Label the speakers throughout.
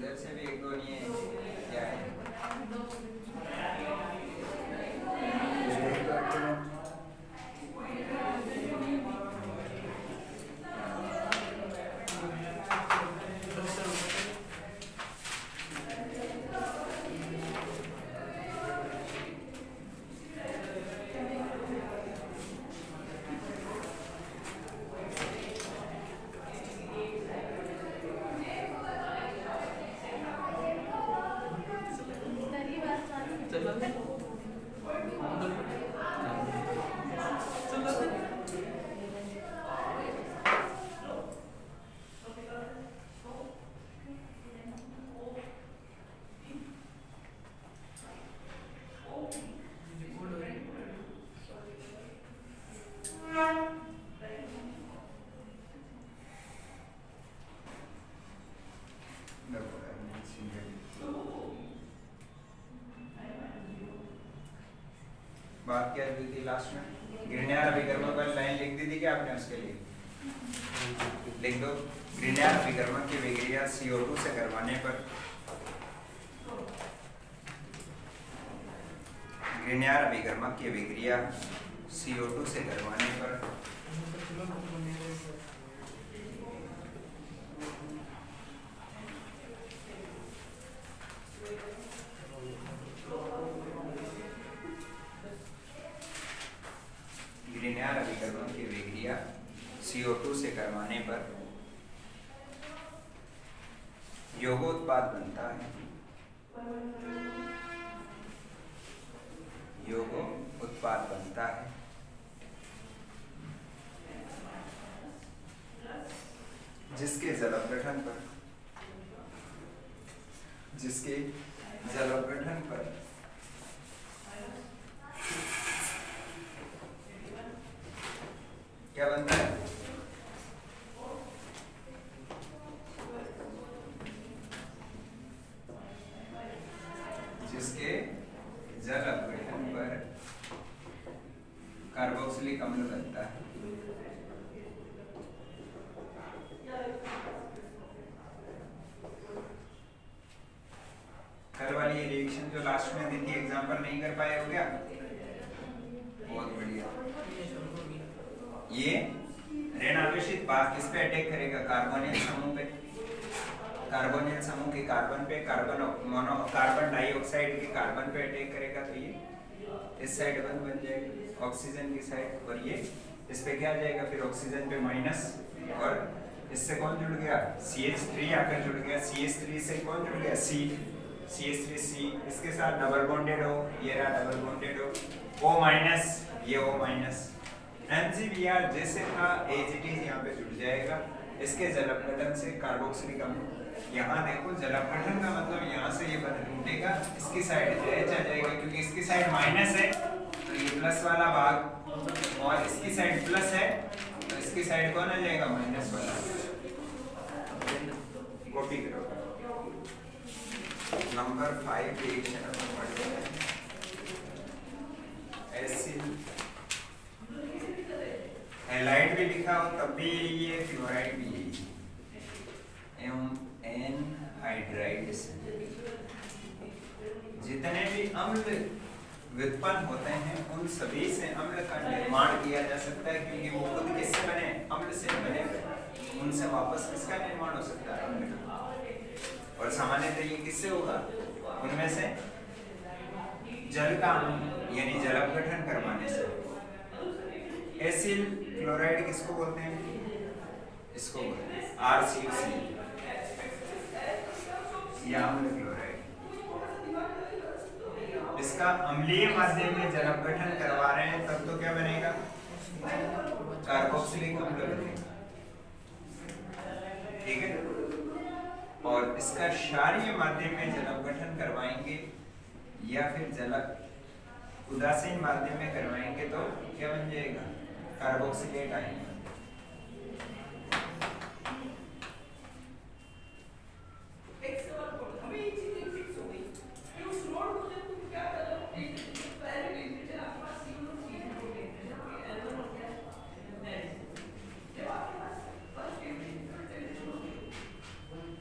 Speaker 1: इधर से भी एक दो नहीं है, क्या है? बात क्या हुई थी लास्ट में? ग्रीनियर अभिकर्मक वाली लाइन लिख दी थी क्या आपने? उसके लिए लिख दो। ग्रीनियर अभिकर्मक की विक्रिया CO2 से करवाने पर, ग्रीनियर अभिकर्मक की विक्रिया CO2 से करवाने पर ग्रीनियर अभिकर्मक की विक्रिया CO2 से करवाने पर यौगोत्पाद बनता है। यौगो उत्पाद बनता है जिसके जल अपघटन पर, जिसके जल अपघटन पर क्या बनता है? जिसके जल अपघटन पर कार्बोक्सिलिक अम्ल बनता है। कल वाली ये रिएक्शन जो लास्ट में दी थी एग्जांपल नहीं कर पाए हो क्या? बहुत बढ़िया। ये ऋण आवेशित भाग किस पे अटैक करेगा? कार्बोनिल समूह पे। कार्बोनिल समूह के कार्बन पे, कार्बन डाइऑक्साइड के कार्बन पे अटैक करेगा तो ये इस साइड बन जाएगा ऑक्सीजन की साइड, और ये इस पे क्या आ जाएगा फिर? ऑक्सीजन पे माइनस, और इससे कौन जुड़ गया? CH3 आकर जुड़ गया। CH3 से कौन जुड़ गया? CH3C, इसके साथ डबल बॉन्डेड हो, ये रहा डबल बॉन्डेड हो, O माइनस, ये O माइनस, MgBr जैसे था एज इट इज यहाँ पे जुड़ जाएगा। इसके जल अपघटन से कार्बोक्सिलिक अम्ल, यहाँ देखो जल अपघटन का मतलब यहाँ से ये बनेगा, इसकी साइड H आ जाएगा क्योंकि इसकी साइड माइनस है तो ये प्लस वाला भाग, और इसकी साइड प्लस है तो इसकी साइड कौन आ जाएगा? माइनस वाला। कॉपी करो। नंबर 5 रिएक्शन अपन पढ़ते हैं। एसिल हैलाइड भी लिखा हो तब भी यही है, फ्लोराइड भी यही है, एनहाइड्राइड से जितने भी अम्ल व्युत्पन्न होते हैं उन सभी से अम्ल का निर्माण किया जा सकता है, क्योंकि वो खुद किससे बने? अम्ल से बने। उनसे वापस किसका निर्माण हो सकता है? अम्ल का। और सामान्यतः ये किससे होगा? उनमें से जल का यानी जल अपघटन करवाने से। एसिल क्लोराइड किसको बोलते हैं? इसको बोलते हैं RCOC, या अम्ल क्लोराइड। इसका अम्लीय माध्यम में जल अपघटन करवा रहे हैं तब तो क्या बनेगा? कार्बोक्सिलिक अम्ल बनेगा, ठीक है। और इसका क्षारीय माध्यम में जल अपघटन करवाएंगे या फिर जल उदासीन माध्यम में करवाएंगे तो क्या बन जाएगा? कार्बोक्सिलेट आएंगे।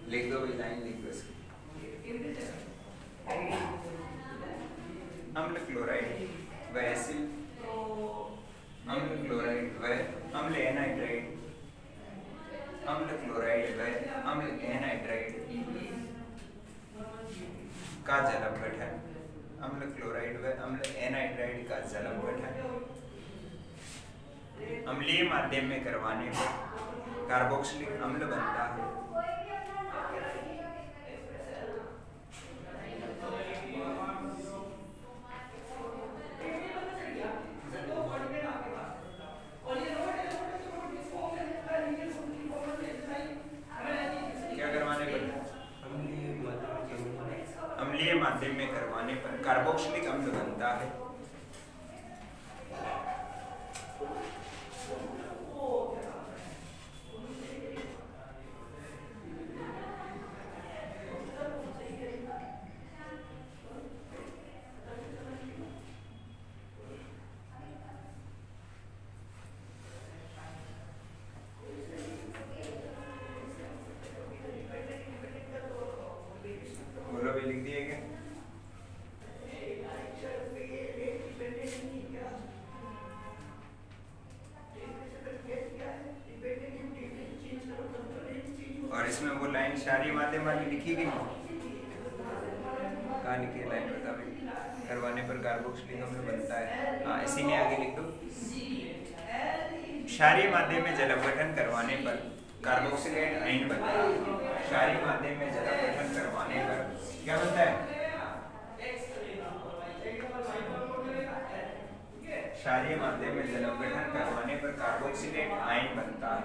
Speaker 1: लिख दो भाई, लाइन लिख दो इसकी। अम्ल क्लोराइड व एसिड, अम्ल क्लोराइड व अम्ल एनाइड्राइड, अम्ल क्लोराइड व अम्ल एनाइड्राइड का जल अपघटन, अम्ल क्लोराइड व अम्ल एनाइड्राइड का जल अपघटन अम्लीय माध्यम में करवाने पर कार्बोक्सिलिक अम्ल बनता है। क्या करवाने पर? अम्लीय माध्यम में करवाने पर कार्बोक्सिलिक अम्ल बनता है। लिख दिए गए। और इसमें वो लाइन क्षारीय माध्यम वाली लिखी गई, कहाँ लिखी है लाइन बता भाई? करवाने पर कार्बोक्सिलिक अम्ल बनता है। हाँ, इसी में आगे लिख दो। क्षारीय माध्यम में जल अपघटन करवाने पर कार्बोक्सिलेट आयन बनता है। क्षारीय माध्यम में जल अपघटन करवाने पर क्या बनता है? क्षारीय माध्यम में जल अपघटन करवाने पर कार्बोक्सिलेट आयन बनता है।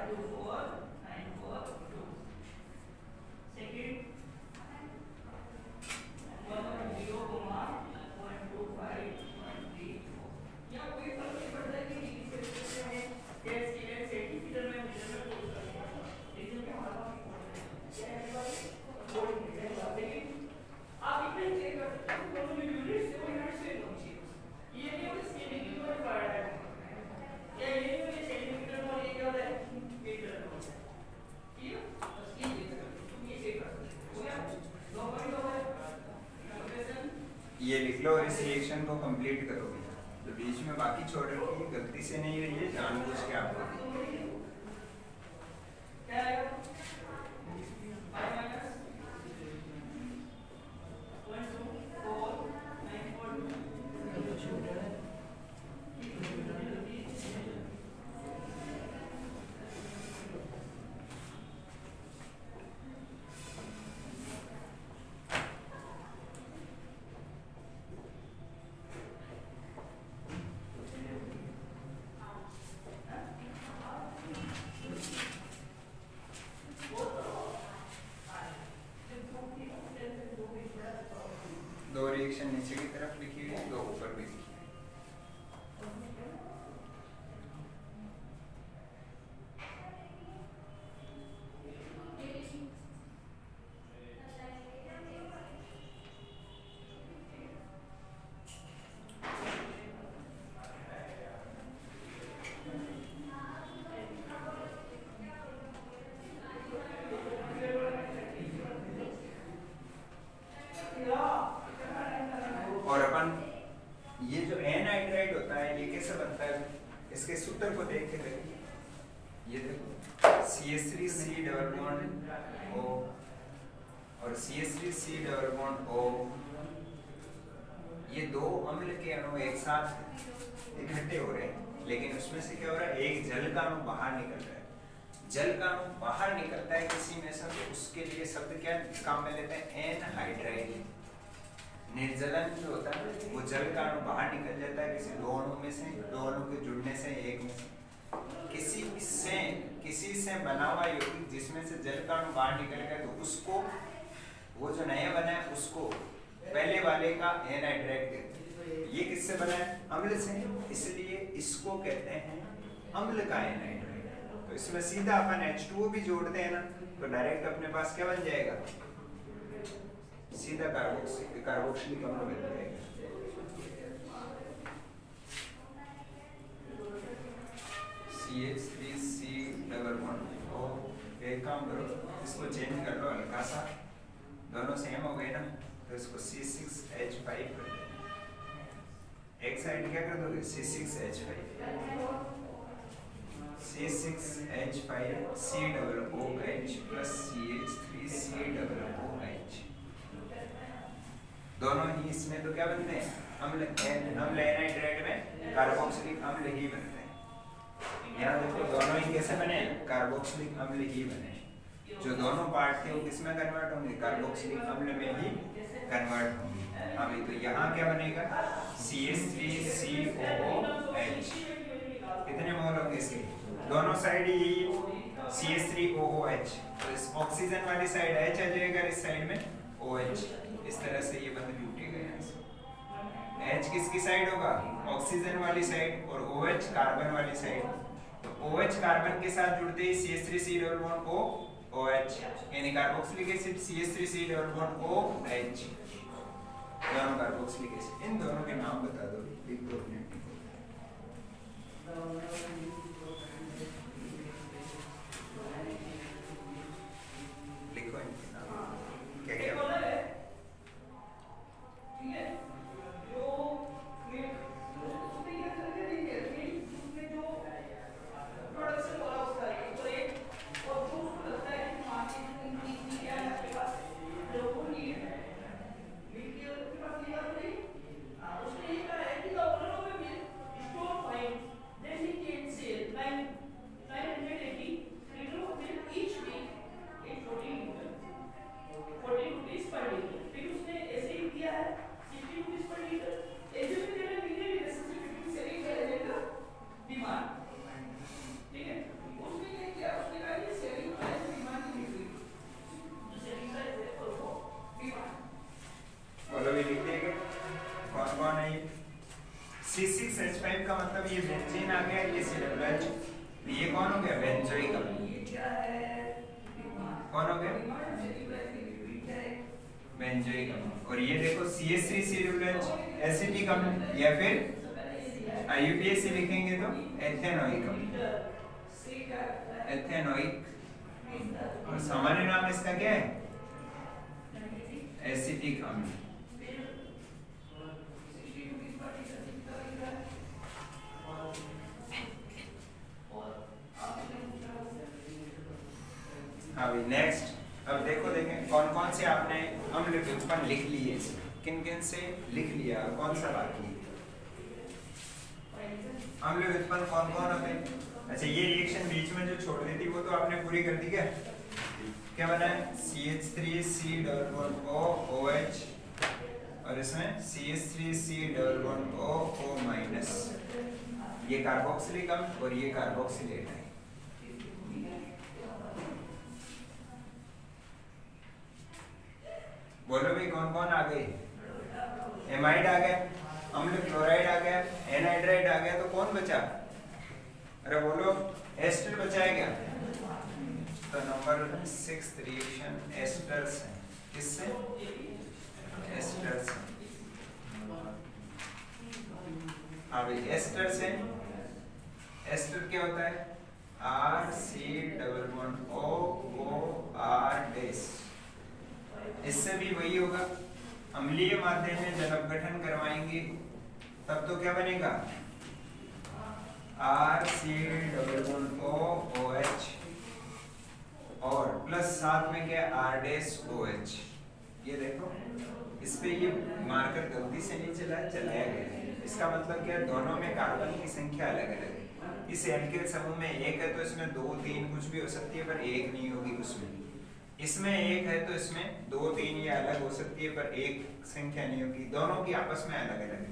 Speaker 1: ये लिख लो और इस रिएक्शन को कंप्लीट करोगे। तो बीच में बाकी छोड़ रखी है, गलती से नहीं रही है, जानबूझ के आपको दो रिएक्शन नीचे की तरफ लिखी हुई है, दो ऊपर भी लिखी है। और अपन ये जो एनाइड्राइड होता है ये कैसे बनता है, इसके सूत्र को देख के देखिए। ये देखो CH3C डबल बॉन्ड O और CH3C डबल बॉन्ड O, ये दो अम्ल के अणु एक साथ इकट्ठे हो रहे हैं, लेकिन उसमें से क्या हो रहा है, एक जल का अणु बाहर निकल रहा है। जल का अणु बाहर निकलता है किसी में से, तो उसके लिए शब्द क्या काम में लेते हैं, एनहाइड्राइड। निर्जलन जो होता है वो जल का अणु बाहर निकल जाता है किसी दो अणु में से, दो अणु के जुड़ने से एक में से, किसी से बना हुआ यौगिक जिसमें से जल का अणु बाहर निकल गया, तो उसको वो जो नया बना है उसको पहले वाले का एनहाइड्राइड कहते हैं। ये किससे बना है, अम्ल से, इसलिए इसको कहते हैं अम्ल का एनहाइड्राइड। तो इसमें सीधा अपन H2O भी जोड़ते हैं ना, तो डायरेक्ट अपने पास क्या बन जाएगा, सीधा कार्बोक्सिलिक अम्ल बन जाएगा। CH3C डबल बॉन्ड O, एक काम करो इसको चेंज कर लो हल्का सा, दोनों सेम हो गए ना, तो इसको C6H5 कर देंगे। एक साइड क्या कर दोगे C6H5 C6H5 COOH plus CH3COOH, दोनों ही इसमें तो क्या बनते हैं अम्ल एनाइड्राइड में कार्बोक्सिलिक अम्ल ही बनते हैं। यहाँ देखो दोनों ही कैसे बने कार्बोक्सिलिक अम्ल ही बने, जो दोनों पार्ट थे वो किसमें कन्वर्ट होंगे कार्बोक्सिलिक अम्ल में ही कन्वर्ट होंगे। अभी तो यहाँ क्या बनेगा CH3COOH, कितने मोल होंगे इसके दोनों साइड ही CH3OOH, तो इस ऑक्सीजन वाली साइड H आ जाएगा, इस साइड में OH, इस तरह से ये बंद टूटेगा। यहाँ से H किसकी साइड होगा ऑक्सीजन वाली साइड और OH कार्बन वाली साइड, तो OH कार्बन के साथ जुड़ते ही CH3C=OH यानी कार्बोक्सिलिक एसिड CH3C=OH, दोनों कार्बोक्सिलिक एसिड। इन दोनों के नाम बता दो, लिख दो अपने। लिखो इनके नाम क्या क्या C6H5 का मतलब ये बेंजीन आ गया, ये COOH, ये कौन हो गया बेंजोइक अम्ल, कौन हो गया बेंजोइक अम्ल। और ये देखो CH3COOH एसिटिक अम्ल, या फिर IUPAC लिखेंगे तो एथेनोइक अम्ल, एथेनोइक, और सामान्य नाम इसका क्या है एसिटिक अम्ल। अभी नेक्स्ट, अब देखें कौन कौन से आपने अम्ल व्युत्पन्न लिख लिए, किन किन से लिख लिया, कौन सा बाकी है अम्ल व्युत्पन्न कौन कौन होते हैं। अच्छा ये रिएक्शन बीच में जो छोड़ दी थी वो तो आपने पूरी कर दी, क्या बना है CH3C=OH और इसमें CH3C=OO-, ये कार्बोक्सिलिक अम्ल और ये कार्बोक्सिलेट है। बोलो भाई कौन कौन आ गए, एमाइड आ गया, अम्ल क्लोराइड आ गया, एनाइड्राइड आ गया, तो कौन बचा, अरे बोलो एस्टर बचा है क्या, तो नंबर 6 रिएक्शन एस्टर से, किससे एस्टर से। हाँ भाई एस्टर से, एस्टर क्या होता है RC=OOR-, इससे भी वही होगा, अम्लीय माध्यम में जब अपघटन करवाएंगे तब तो क्या बनेगा RC=OH और प्लस साथ में क्या R'OH। ये देखो इस पे ये मार्कर गलती से नहीं चलाया गया, इसका मतलब क्या दोनों में कार्बन की संख्या अलग अलग है। इस एल्किल समूह में एक है तो इसमें 2, 3 कुछ भी हो सकती है, पर एक नहीं होगी उसमें। इसमें एक है तो इसमें 2, 3 ये अलग हो सकती है, पर एक संख्या नहीं होगी, दोनों की आपस में अलग अलग है।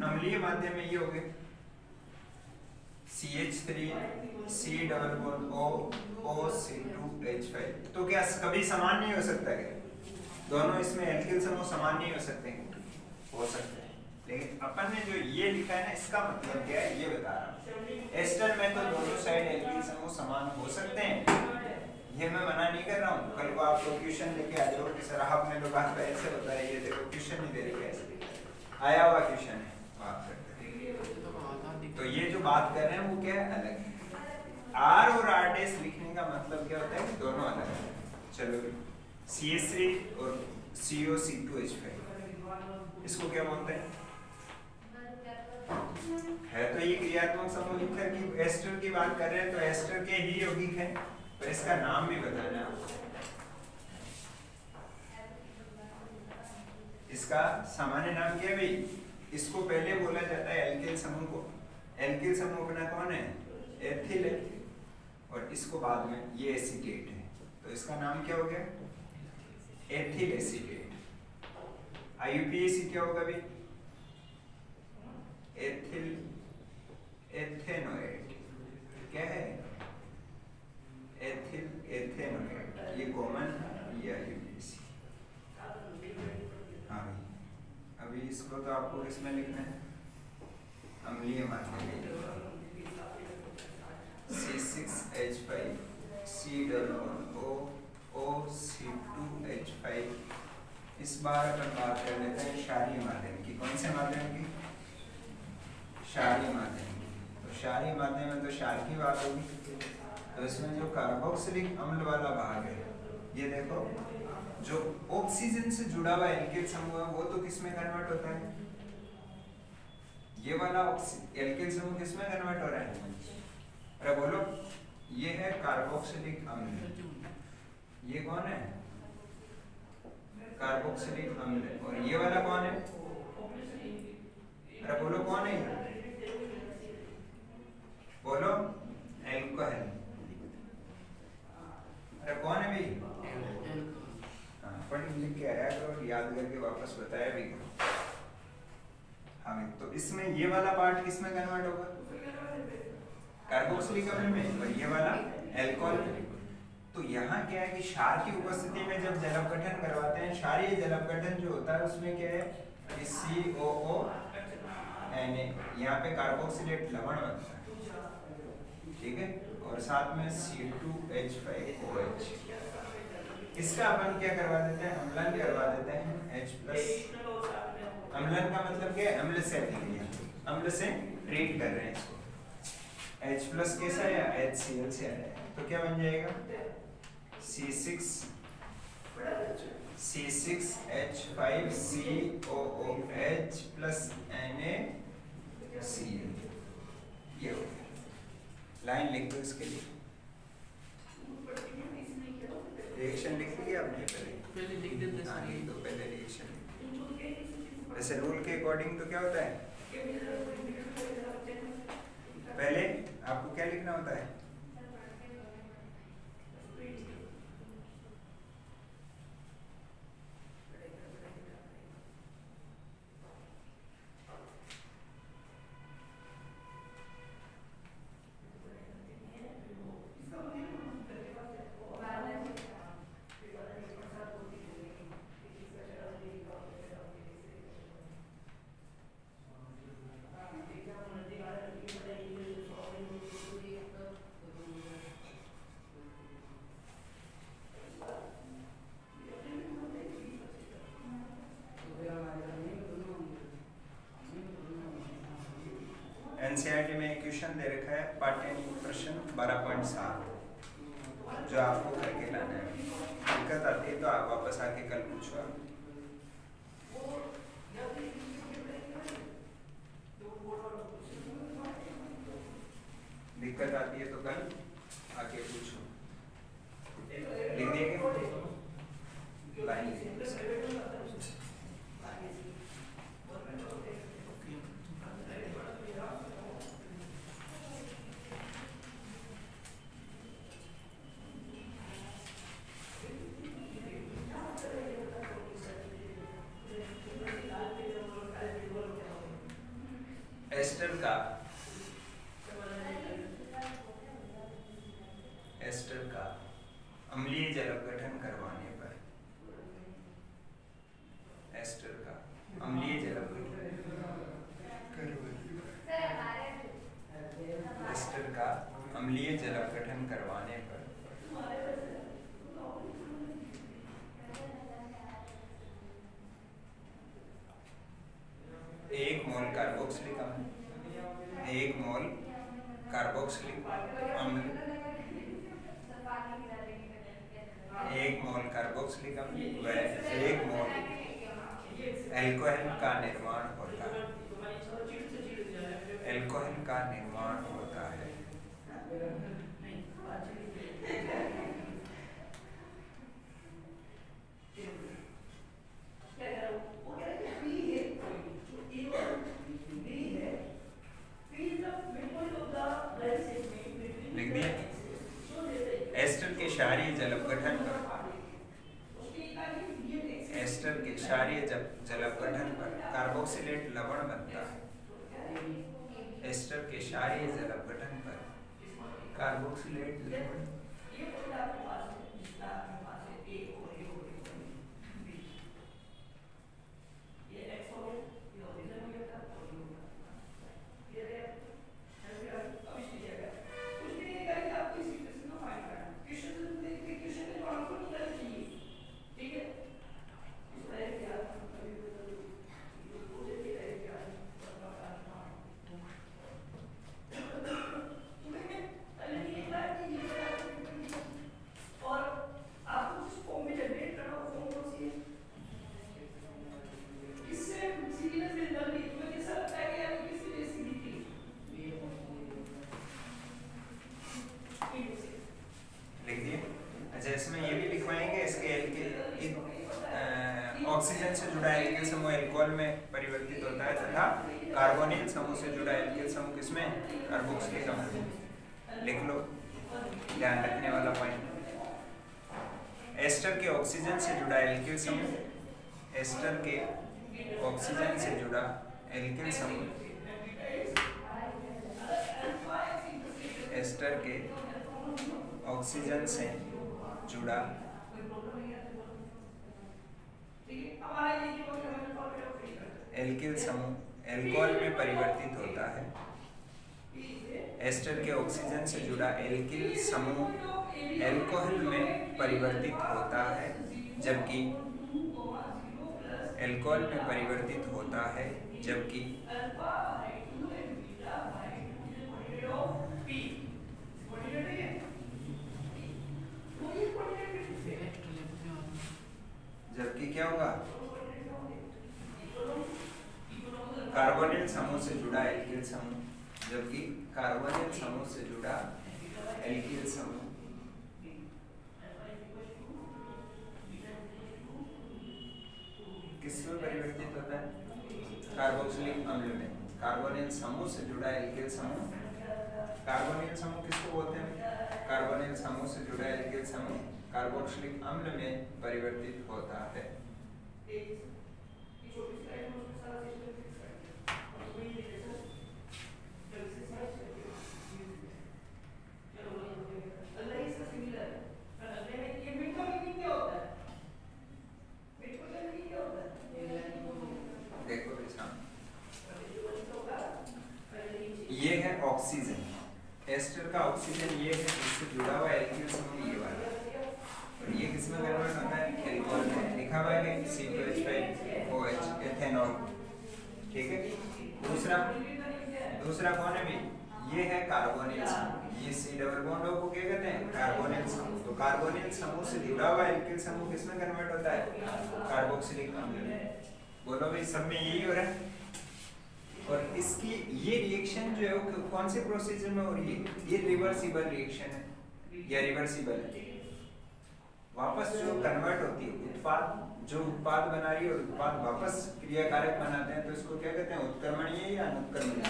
Speaker 1: अम्लीय माध्यम में ये हो गए CH3C=OOC2H5, तो क्या कभी समान नहीं हो सकता क्या, दोनों इसमें एल्किल समूह समान नहीं हो सकते, हो सकते हैं, लेकिन अपन ने जो ये लिखा है ना इसका मतलब क्या है ये बता रहा हूँ। एस्टर में तो दोनों साइड एल्किल समूह समान हो सकते हैं, ये मैं मना नहीं कर रहा हूँ। कल को आप लोग ट्यूशन लेके आ जाओ कि सर आपने लोग ऐसे बताया, ये देखो ट्यूशन नहीं दे रही कैसे आया हुआ ट्यूशन है, बात करते हैं। तो ये जो बात कर रहे हैं वो क्या है अलग है। R और R' लिखने का मतलब क्या होता है दोनों अलग है। चलो CH3 और CO2H5, इसको क्या बोलते हैं? है तो ये क्रियात्मक समूह ईथर की एस्टर की बात कर रहे हैं, तो एस्टर के ही यौगिक हैं, पर इसका नाम भी बताना है आपको। इसका सामान्य नाम क्या है भाई? इसको पहले बोला जाता है एल्किल समूह को। एल्किल समूह अपना कौन है? एथिल है, और इसको बाद में ये एसीटेट है, तो इसका नाम क्या हो गया? Ethyl acetate. IUPAC क्या होगा भाई? Ethyl ethanoate. क्या है? एथिल एथेनोएट, ये कॉमन, ये IUPAC। हाँ भाई, अभी इसको तो आपको किसमें लिखना है? अम्लीय माध्यम में। C6H5 C O2H5। इस बार अपन बात कर लेते हैं क्षारीय माध्यम की। कौन से माध्यम की? क्षारीय माध्यम की। तो क्षारीय माध्यम में तो क्षार की बात होगी, तो इसमें जो कार्बोक्सिलिक अम्ल वाला भाग है, ये देखो, जो ऑक्सीजन से जुड़ा हुआ एल्किल समूह है वो तो किसमें कन्वर्ट होता है? ये वाला एल्किल समूह किसमें कन्वर्ट हो रहा है? अरे बोलो, ये है कार्बोक्सिलिक अम्ल। ये कौन है? कार्बोक्सिलिक अम्ल। और ये वाला कौन है? अरे बोलो, कौन है? बोलो, एल्कोहल। अरे कौन है भाई? पढ़ लिख के आया करो, याद करके वापस बताया भी करो। हाँ, तो इसमें ये वाला पार्ट किसमें कन्वर्ट होगा? कार्बोक्सिलिक अम्ल में, और ये वाला अल्कोहल में। तो यहाँ क्या है कि क्षार की उपस्थिति में जब जल अपघटन करवाते हैं, क्षारीय जल अपघटन जो होता है उसमें क्या है कि COONA, यहाँ पे कार्बोक्सिलेट लवण बनता है, ठीक है, और साथ में C2H5OH। इसका अपन क्या करवा देते हैं? अम्लन करवा देते हैं H+। अम्लन का मतलब क्या है? अम्ल से अभिक्रिया, अम्ल से ट्रीट कर रहे हैं इसको। H+ कैसा है? HCl से आया है, तो क्या बन जाएगा? C6H5COOH plus NaCl। ये हो गया। लाइन लिख दो इसके लिए। रिएक्शन लिख ली आपने? पहले लिख देते। हाँ, लिख दो पहले रिएक्शन। वैसे रूल के अकॉर्डिंग तो क्या होता है? पहले आपको क्या लिखना होता है? एनसीईआरटी में एक क्वेश्चन दे रखा है, पाठ्यक्रम प्रश्न 12.7, जो आपको करके लाना है। दिक्कत आती है तो आप वापस आके कल पूछो। दिक्कत आती है तो कल आके पूछो। लिख देंगे लाइन। एस्टर का अम्लीय जल अपघटन करवाने पर, एस्टर का अम्लीय जल अपघटन एस्टर का अम्लीय जल अपघटन करवाने पर एक मोल कार्बोक्सिलिक अम्ल, 1 मोल कार्बोक्सिलिक अम्ल, 1 मोल कार्बोक्सिलिक कार्बोक्सिलिक अम्ल व एक मोल अल्कोहल का निर्माण होता है। अल्कोहल का निर्माण होता है। लिख दिया। एस्टर के क्षारीय जल अपघटन पर कार्बोक्सिलेट लवण बनता है। एस्टर के क्षारीय जल अपघटन पर कार्बोक्सिलेट लवण ऑक्सीजन से जुड़ा एल्किल समूह अल्कोहल में परिवर्तित होता है तथा कार्बोनिल समूह से जुड़ा एल्किल समूह किसमें? कार्बोक्सिलिक अम्ल में। लिख लो, ध्यान रखने वाला पॉइंट। एस्टर के ऑक्सीजन से जुड़ा एल्किल समूह, एस्टर के ऑक्सीजन से जुड़ा एल्किल समूह, एस्टर के ऑक्सीजन से जुड़ा एल्किल समूह अल्कोहल में परिवर्तित होता है। एस्टर के ऑक्सीजन से जुड़ा एल्किल समूह अल्कोहल में परिवर्तित होता है, जबकि अल्कोहल में परिवर्तित होता है जबकि क्या होगा? कार्बोनिल समूह से जुड़ा एल्किल समूह, जबकि कार्बोनिल समूह से जुड़ा एल्किल समूह किसमें परिवर्तित होता है? कार्बोक्सिलिक अम्ल में। कार्बोनिल समूह से जुड़ा एल्किल समूह, कार्बोनिल समूह किसको बोलते हैं? कार्बोनिल समूह से जुड़ा एल्किल समूह कार्बोक्सिलिक अम्ल में परिवर्तित होता है। ये है ऑक्सीजन, एस्टर का ऑक्सीजन ये है, इससे जुड़ा हुआ एल्किल समूह ये वाला, और ये किसमें कन्वर्ट होता है? एल्कोहल में। लिखा हुआ है C2H5OH एथेनॉल। ठीक है। दूसरा कौन है भी? ये है कार्बोनिल समूह। ये C डबल बॉन्ड को क्या कहते हैं? कार्बोनिल समूह। तो कार्बोनिल समूह से जुड़ा हुआ एल्किल समूह किसमें कन्वर्ट होता है? कार्बोक्सिलिक अम्ल में। बोलो भाई, सब में यही हो रहा है। और इसकी ये रिएक्शन जो है वो कौन से प्रोसीजर में हो रही है? ये रिवर्सिबल रिएक्शन है या रिवर्सिबल है। वापस जो कन्वर्ट होती है, उत्पाद जो उत्पाद बना रही है और उत्पाद वापस क्रियाकारक बनाते हैं, तो इसको क्या कहते हैं? उत्क्रमणीय या अनुत्क्रमणीय?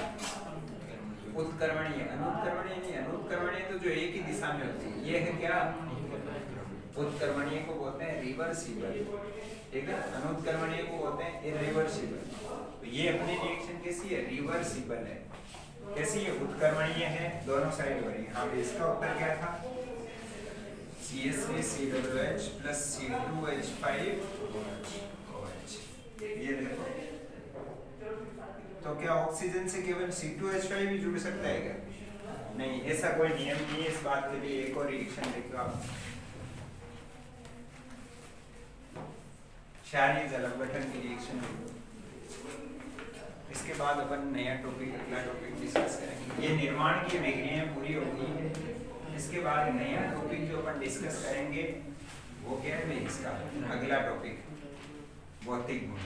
Speaker 1: उत्क्रमणीय। अनुत्क्रमणीय नहीं, अनुत्क्रमणीय तो जो एक ही दिशा में होती है। ये है क्या? उत्क्रमणीय को बोलते हैं रिवर्सिबल। ठीक है। अनुत्क्रमणीय को बोलते हैं इरिवर्सिबल। तो ये अपनी रिएक्शन कैसी है? रिवर्सिबल है। कैसी है? उत्क्रमणीय है, दोनों साइड हो रही है। हाँ, इसका उत्तर क्या था? CH3COOH plus C2H5OH। ये देखो, तो क्या ऑक्सीजन से केवल C2H5 ही जुड़ सकता है क्या? नहीं, ऐसा कोई नियम नहीं है। इस बात के लिए एक और रिएक्शन देखो आप। क्षारीय जल अपघटन की रिएक्शन। इसके बाद अपन नया टॉपिक, अगला टॉपिक डिस्कस करेंगे। ये निर्माण की अभिक्रियाएं पूरी होगी। इसके बाद नया टॉपिक जो अपन डिस्कस करेंगे वो क्या है भाई इसका अगला टॉपिक भौतिक गुण।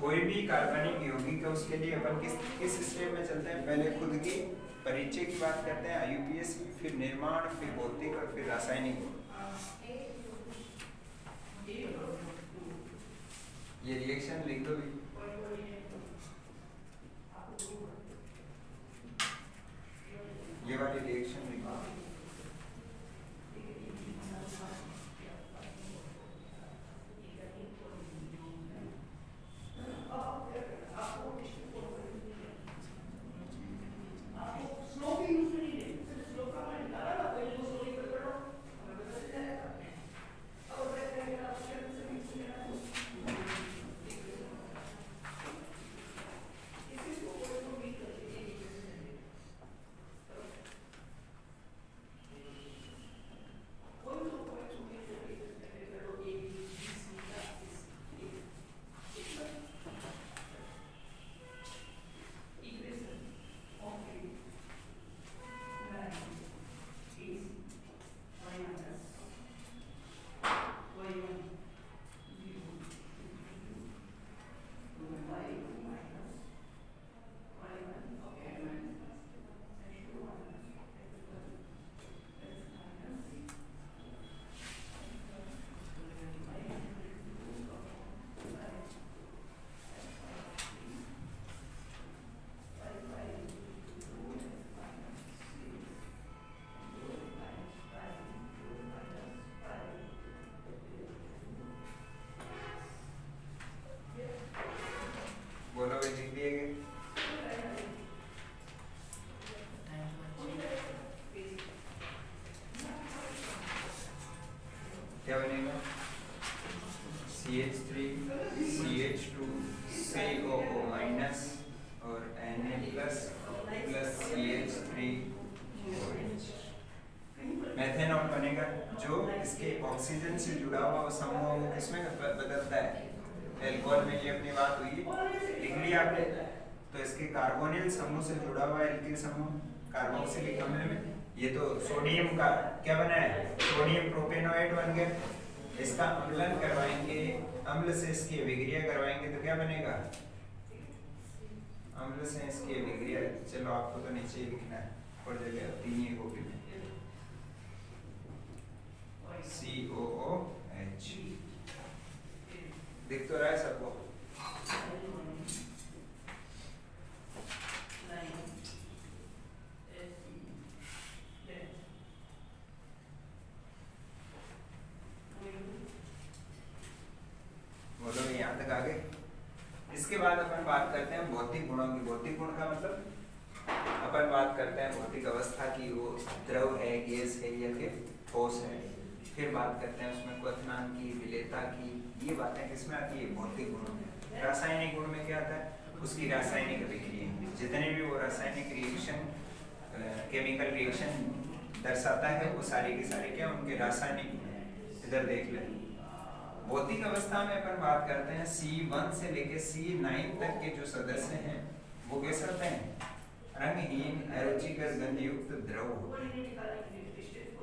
Speaker 1: कोई भी कार्बनिक यौगिक है उसके लिए अपन किस स्टेप में चलते हैं? पहले खुद की परिचय की बात करते हैं IUPAC, फिर निर्माण, फिर भौतिक और फिर रासायनिक गुण। ये रिएक्शन लिख दो भी। ये वाली रिएक्शन लिख दो। क्या बनेगा? CH3 CH2 COO माइनस और Na plus plus CH3 methanol बनेगा। जो इसके ऑक्सीजन से जुड़ा हुआ वो समूह वो किसमें बदलता है? एल्कोहल में। ये अपनी बात हुई लिख लिया आपने। तो इसके कार्बोनिल समूह से जुड़ा हुआ एल्किल समूह कार्बोक्सिलिक अम्ल में। ये तो सोडियम का क्या बना है? सोडियम प्रोपेनोएट बन गया। इसका अम्लन करवाएंगे, अम्ल से इसकी अभिक्रिया करवाएंगे तो क्या बनेगा? अम्ल से इसकी अभिक्रिया। चलो आपको तो नीचे ही लिखना है और जगह तीन ही कॉपी में COOH दिख तो रहा है सबको? बोलो यहाँ तक आ गए। इसके बाद अपन बात करते हैं भौतिक गुणों की। भौतिक गुण का मतलब अपन बात करते हैं भौतिक अवस्था की, वो द्रव है, गैस है या फिर ठोस है। फिर बात करते हैं उसमें क्वथनांक की, विलेयता की। ये बातें किसमें आती है? भौतिक गुणों में। रासायनिक गुण में क्या आता है? उसकी रासायनिक अभिक्रिया। जितने भी वो रासायनिक रिएक्शन केमिकल रिएक्शन दर्शाता है वो सारी की सारी क्या उनके रासायनिक। इधर देख ले। भौतिक अवस्था में अपन बात करते हैं C1 से लेके C9 तक के जो सदस्य हैं वो कैसे होते हैं? रंगहीन अरुचिकर गंधयुक्त द्रव होते हैं।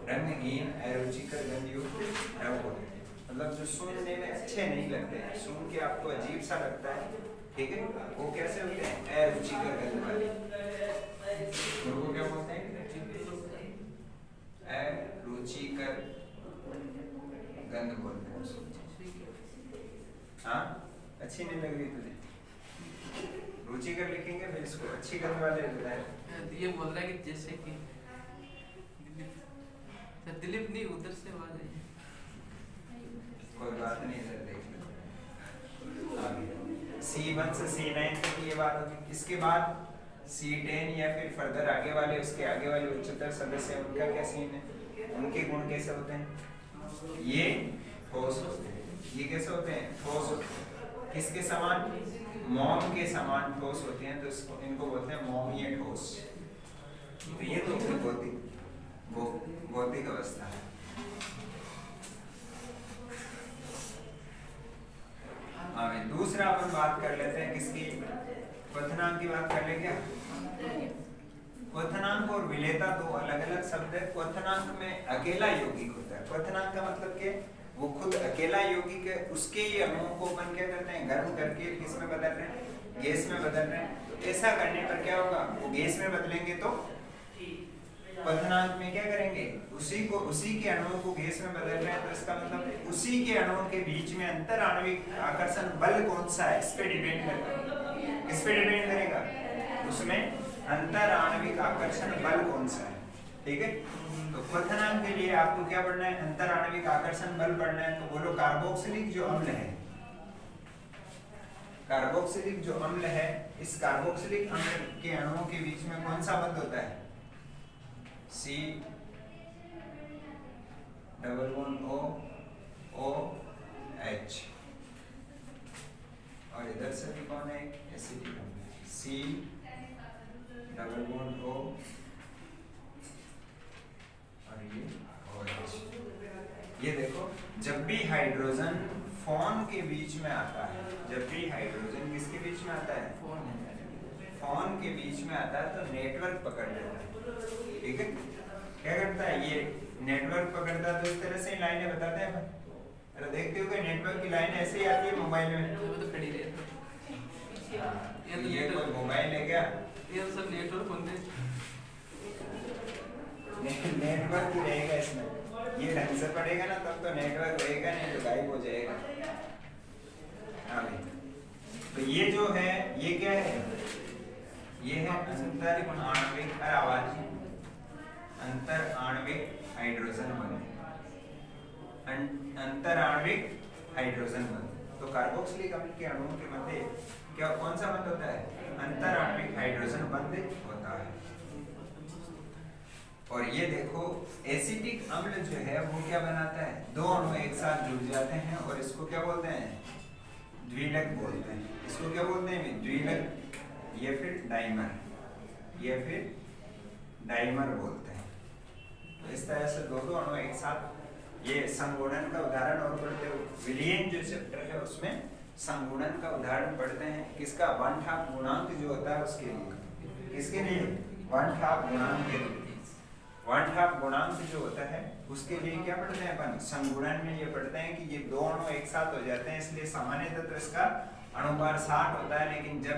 Speaker 1: रंगहीन अरुचिकर गंधयुक्त द्रव होते हैं मतलब जो सुनने में अच्छे नहीं लगते हैं, सुन के आपको अजीब सा लगता है, ठीक है? वो कैसे होते हैं? अरुचिकर गंध वाले। उनको क्या बोलते हैं? अरुचिकर गंध बोलते हैं। हाँ, अच्छी नहीं लग रही तुझे? रुचिकर लिखेंगे फिर इसको अच्छी गंध वाले बताए।
Speaker 2: ये बोल रहा है कि जैसे कि दिलीप नहीं उधर से आवाज आई।
Speaker 1: कोई बात नहीं, इधर देख लो। C1 से C9 तक ये बात होगी। इसके बाद C10 या फिर फर्दर आगे वाले उसके आगे वाले उच्चतर सदस्य उनका क्या सीन है? उनके गुण कैसे होते हैं? ये ठोस होते हैं। ये कैसे होते हैं? ठोस होते हैं। किसके समान? मोम के समान ठोस होते हैं। तो इसको इनको बोलते हैं मोमीय ठोस। तो ये तो भौतिक अवस्था है। हाँ, दूसरा अपन बात कर लेते हैं किसकी? क्वथनांक की बात कर ले क्या? क्वथनांक और विलेयता दो अलग अलग शब्द है। क्वथनांक में अकेला यौगिक होता है। क्वथनांक का मतलब कि वो खुद अकेला यौगिक है, उसके ही अणुओं को अपन क्या करते हैं, गर्म करके किसमें बदल रहे हैं, गैस में बदल रहे हैं। तो ऐसा करने पर क्या होगा, वो गैस में बदलेंगे तो क्वथनांक में क्या करेंगे, उसी के अणुओं को गैस में बदल रहे हैं, तो इसका मतलब उसी के अणुओं के बीच में अंतर आणविक आकर्षण बल कौन सा है, इस पे डिपेंड करेगा। किस पे डिपेंड करेगा, उसमें अंतर आणविक आकर्षण बल कौन सा है। ठीक है, तो क्वथनांक के लिए आपको क्या पढ़ना है, अंतर आणविक आकर्षण बल पढ़ना है। तो बोलो कार्बोक्सिलिक जो अम्ल है, कार्बोक्सिलिक जो अम्ल है, इस कार्बोक्सिलिक अम्ल के अणुओं के बीच में कौन सा बंध होता है, C double bond O H, और इधर से भी कौन है, एसिटिक अम्ल, C डबल बॉन्ड O और ये OH। ये देखो, जब भी हाइड्रोजन फोन के बीच में आता है, जब भी हाइड्रोजन किसके बीच में आता है, फोन के बीच में आता है, तो नेटवर्क पकड़ लेता है। ठीक है, क्या करता है, ये नेटवर्क पकड़ता है, तो इस तरह से लाइनें बताते हैं। अरे देखते हो कि नेटवर्क की लाइन ऐसे ही आती है मोबाइल में,
Speaker 2: तो खड़ी रहे।
Speaker 1: ये कोई मोबाइल है क्या,
Speaker 2: ये सब नेटवर्क होते हैं,
Speaker 1: नेटवर्क ही रहेगा इसमें। ये ढंग से पड़ेगा ना तब तो नेटवर्क रहेगा, नहीं तो गायब हो जाएगा। हाँ भाई, तो ये जो है, ये क्या है, ये है अंतर आणविक आवाज, अंतर आणविक हाइड्रोजन बंध, अंतर आणविक हाइड्रोजन बंध। तो कार्बोक्सिलिक अम्ल के अणुओं के मध्य क्या कौन सा बंध होता है, अंतर आणविक हाइड्रोजन बंध होता है। और ये देखो, एसिटिक अम्ल जो है वो क्या बनाता है, दो अणु एक साथ जुड़ जाते हैं और इसको क्या बोलते हैं, द्विलक बोलते हैं। इसको क्या बोलते हैं, द्विलक, ये फिर डाइमर, ये फिर डाइमर बोलते हैं। तो इस तरह से दो अणु एक साथ, ये संगुणन का उदाहरण और पढ़ते हो, विलियन जो चैप्टर है उसमें संगुणन का उदाहरण पढ़ते हैं। किसका, 1/2 गुणांक जो होता है उसके लिए, किसके लिए, 1/2 गुणांक के लिए। 1/2 गुणांक जो होता है उसके लिए क्या पढ़ते हैं अपन, संगुणन में ये पढ़ते हैं कि ये दो अणु एक साथ हो जाते हैं, इसलिए सामान्यतः तो इसका अणुभार 60 होता है, लेकिन जब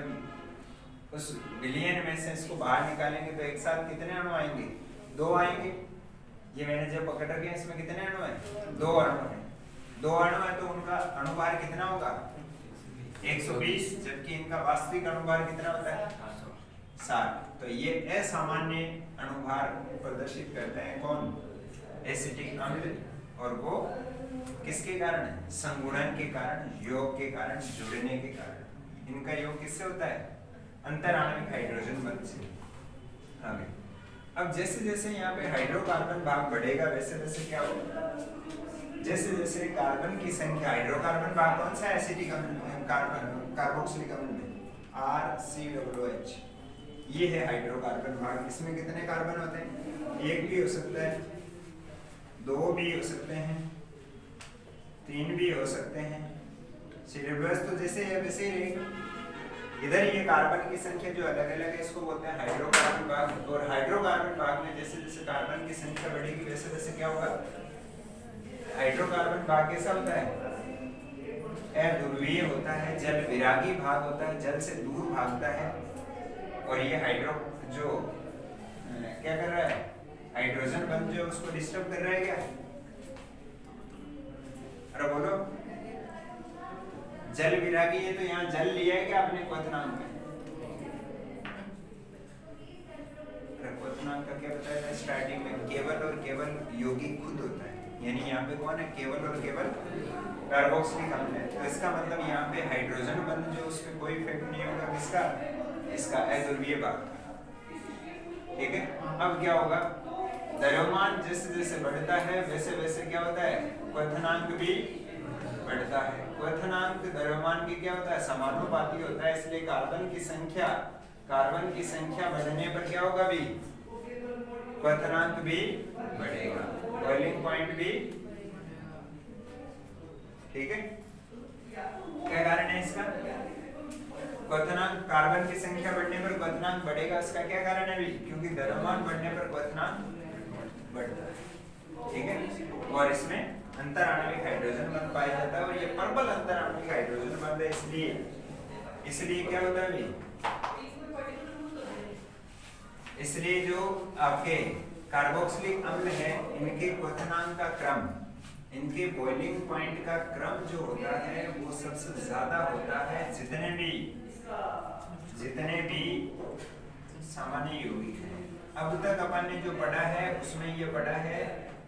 Speaker 1: उस विलियन में से इसको बाहर निकालेंगे तो एक साथ कितने अणु आएंगे, 2 आएंगे। ये मैंने जो पकड़ रखे हैं इसमें कितने अणु हैं, 2 अणु हैं। 2 अणु है तो उनका अणुभार कितना होगा, 120, जबकि इनका वास्तविक अणुभार कितना होता है, 60। तो ये असामान्य अणुभार प्रदर्शित करते हैं कौन, एसिटिक अम्ल, और वो किसके कारण है, संगुणन के कारण, योग के कारण, जुड़ने के कारण। इनका योग किससे होता है, अंतर आणविक हाइड्रोजन बंध से। आगे अब जैसे जैसे यहाँ पे हाइड्रोकार्बन भाग बढ़ेगा वैसे वैसे क्या होगा, जैसे जैसे कार्बन की संख्या, हाइड्रोकार्बन भाग कौन सा है, एसिटिक अम्ल, कार्बन कार्बोक्सिलिक अम्ल में RCOOH, ये है हाइड्रोकार्बन भाग। इसमें कितने कार्बन होते हैं, 1 भी हो सकता है, 2 भी हो सकते हैं, 3 भी हो सकते हैं। सिलेबस तो जैसे है वैसे ही रहेगा। इधर ये कार्बन की संख्या जो अलग अलग है इसको बोलते हैं हाइड्रोकार्बन भाग। और हाइड्रोकार्बन भाग में जैसे जैसे कार्बन की संख्या बढ़ेगी वैसे वैसे क्या होगा, हाइड्रोकार्बन भाग कैसा होता है, अध्रुवीय होता है, जल विरागी भाग होता है, जल से दूर भागता है। और ये हाइड्रो जो क्या कर रहा है, हाइड्रोजन बंध जो उसको डिस्टर्ब कर रहा है क्या, अरे बोलो, जल विरागी है तो यहाँ जल लिया है क्या आपने क्वथनांक में, क्वथनांक का क्या बताया था स्टार्टिंग में, केवल और केवल यौगिक खुद होता है, यानी यहाँ पे कौन है, केवल और केवल कार्बोक्सिलिक अम्ल है। तो इसका मतलब यहाँ पे हाइड्रोजन बंध जो उस पर कोई इफेक्ट नहीं होगा, किसका, इसका अध्रुवीय भाग। ठीक है, अब क्या होगा, द्रव्यमान जैसे जैसे बढ़ता है वैसे वैसे क्या होता है, क्वथनांक भी बढ़ता है। क्वथनांक द्रव्यमान की क्या होता है, समानुपाती होता है, इसलिए कार्बन की संख्या बढ़ने पर क्या होगा भी, क्वथनांक भी बढ़ेगा, बॉइलिंग पॉइंट भी। ठीक है, क्या कारण है इसका, क्वथनांक कार्बन की संख्या बढ़ने पर क्वथनांक बढ़ेगा, इसका क्या कारण है भी? क्योंकि द्रव्यमान बढ़ने पर क्वथनांक बढ़ता है, ठीक है। और इसमें अंतराण्विक हाइड्रोजन बंध पाया जाता है, और ये प्रबल अंतराण्विक हाइड्रोजन बंध है, इसलिए क्या होता है भी? इसलिए जो आपके कार्बोक्सिलिक अम्ल है, इनके क्वथनांक का क्रम, इनके बॉइलिंग पॉइंट का क्रम जो होता है वो सबसे ज्यादा होता है जितने भी सामान्य यौगिक हैं। अब तक अपन ने जो पढ़ा है उसमें ये पढ़ा है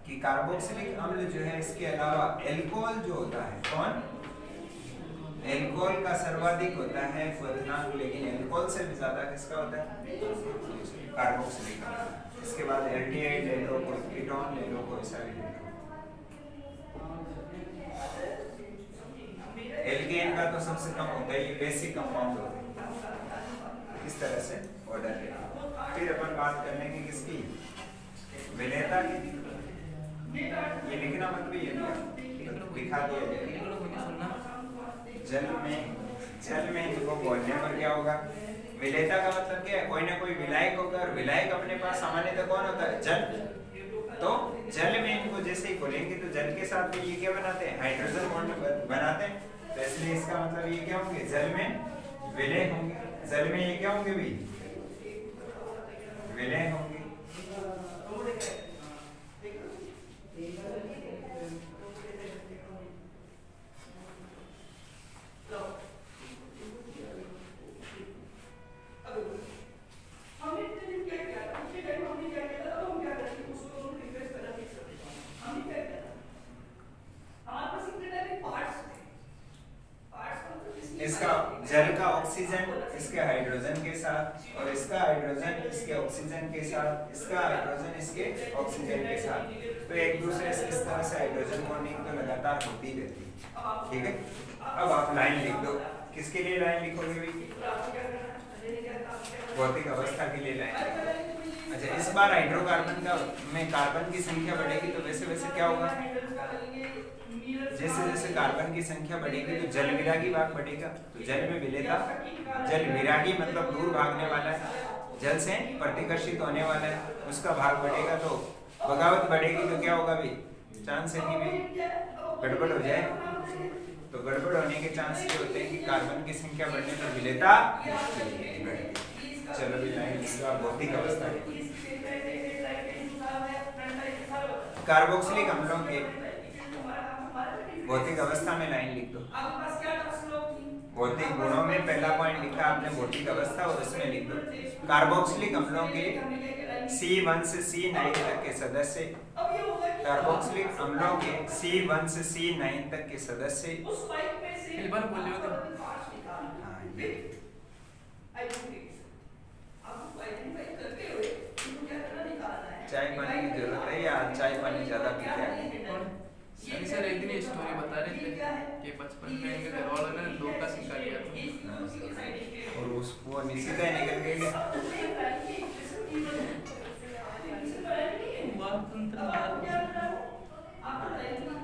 Speaker 1: कि कार्बोक्सिलिक अम्ल जो है, इसके अलावा एल्कोहल जो होता है, कौन? एल्कोहल का सर्वाधिक होता है क्वथनांक, लेकिन एल्कोहल से भी ज्यादा किसका होता है? कार्बोक्सिलिक अम्ल। इसके बाद एल्डिहाइड ले लो, कोई कीटोन ले लो, कोई सा भी ले लो। एल्केन का तो सबसे कम होता है, ये बेसिक कंपाउंड होते हैं। इस तरह से ऑर्डर ले। फिर अपन बात कर लेंगे किसकी? विलेयता की। ये लिखना मत भी, ये दिखा दिया जाएगा। जल में इनको बोलने पर क्या होगा? विलेयता का मतलब क्या है? कोई ना कोई विलायक होगा, और विलायक अपने पास सामान्यतः कौन होता है? जल। तो जल में इनको जैसे ही बोलेंगे तो जल के साथ भी ये क्या बनाते हैं? हाइड्रोजन बॉन्ड बनाते हैं। तो इसलिए इसका मतलब ये क्या होंगे? जल में विलय होंगे। जल में ये क्या होंगे भी? विलय होंगे। इसका जल का ऑक्सीजन इसके हाइड्रोजन के साथ, और इसका हाइड्रोजन इसके ऑक्सीजन के साथ, इसका हाइड्रोजन इसके ऑक्सीजन के साथ, तो एक दूसरे से इस तरह से हाइड्रोजन बॉन्डिंग तो लगातार होती रहती है, ठीक है। अब आप लाइन लिख दो। किसके लिए लाइन लिखोगे भी? भौतिक अवस्था के लिए लाइन। अच्छा, इस बार हाइड्रोकार्बन का में कार्बन की संख्या बढ़ेगी तो वैसे वैसे क्या होगा? जैसे जैसे कार्बन की संख्या बढ़ेगी तो जल विरागी भाग बढ़ेगा। तो जल में विलेयता, जल विरागी मतलब दूर भागने वाला है, जल से प्रतिकर्षित होने वाला है, उसका भाग बढ़ेगा। तो बगावत बढ़ेगी तो क्या होगा भी? चांस है कि भी गड़बड़ हो जाए। तो गड़बड़ होने के चांस ये होते हैं कि कार्बन की संख्या बढ़ने पर विलेयता बढ़ेगी। चलो भी लाइन लिख दो। भौतिक अवस्था कार्बोक्सिलिक अम्लों के भौतिक अवस्था में लाइन लिख दो। भौतिक गुणों में पहला पॉइंट लिखा आपने भौतिक अवस्था, और इसमें लिख दो कार्बोक्सिलिक अम्लों के C1 से C9 तक के सदस्य, कार्बोक्सिलिक अम्लों के C1 से C9 तक के सदस्य। चाय पानी की जरूरत है या चाय पानी ज्यादा पीते हैं?
Speaker 2: सर एक दिन स्टोरी बता रहे थे कि बचपन में इनके घर वालों ने लोग का सिक्का लिया था
Speaker 1: और उसको निश्चित है निकल गई।